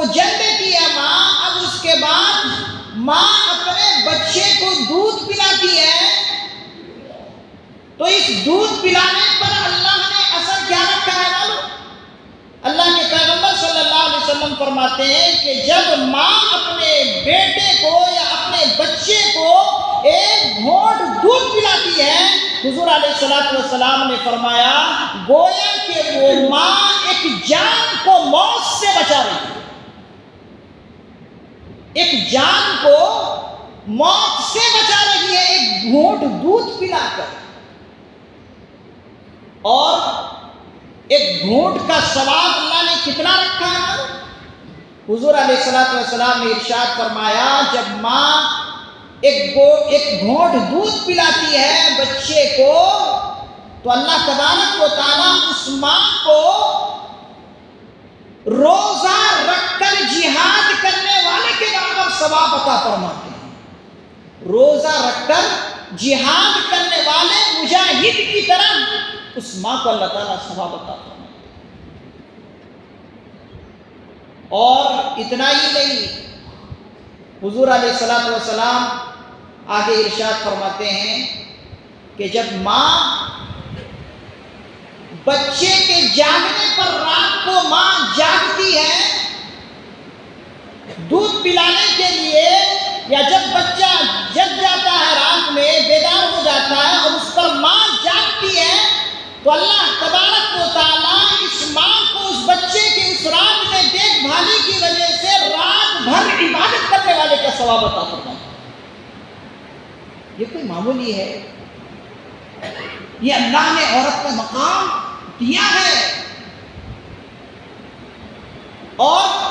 جنم دیتی ہے ماں، اب اس کے بعد ماں اپنے بچے کو دودھ پلاتی ہے، تو اس دودھ پلانے پر اللہ نے اثر کیا رکھا ہے معلوم؟ اللہ کے پیغمبر صلی اللہ علیہ وسلم فرماتے ہیں کہ جب ماں اپنے بیٹے کو یا اپنے بچے کو ایک گھونٹ دودھ پلاتی ہے، حضور علیہ السلام نے فرمایا گویا کہ وہ ماں ایک جان کو موت سے بچا رہی ہے، ایک جان کو موت سے بچا رہی ہے ایک گھونٹ دودھ پلا کر۔ اور ایک گھونٹ کا ثواب اللہ نے کتنا رکھا ہے؟ حضور علیہ السلام نے ارشاد فرمایا جب ماں ایک گھونٹ دودھ پلاتی ہے بچے کو، تو اللہ تبارک و تعالیٰ اس ماں کو روزہ رکھ کر جہاد کرنے والے کے برابر ثواب عطا فرماتے ہیں۔ روزہ رکھ کر جہاد کرنے والے مجاہد کی طرح اس ماں کو اللہ تعالیٰ ثواب عطا فرماتے ہیں۔ اور اتنا ہی نہیں، حضور علیہ السلام آگے ارشاد فرماتے ہیں کہ جب ماں بچے کے جاگنے پر رات کو ماں جاگتی ہے دودھ پلانے کے لیے، یا جب بچہ جگ جاتا ہے رات میں بیدار ہو جاتا ہے اور اس پر ماں جاگتی ہے، تو اللہ تبارک و تعالیٰ اس ماں کو اس بچے کے اس رات میں دیکھ بھالی کی وجہ سے رات بھر عبادت کرنے والے کا ثواب عطا فرماتا ہے۔ یہ کوئی معمولی ہے؟ یہ اللہ نے عورت کا مقام دیا ہے، اور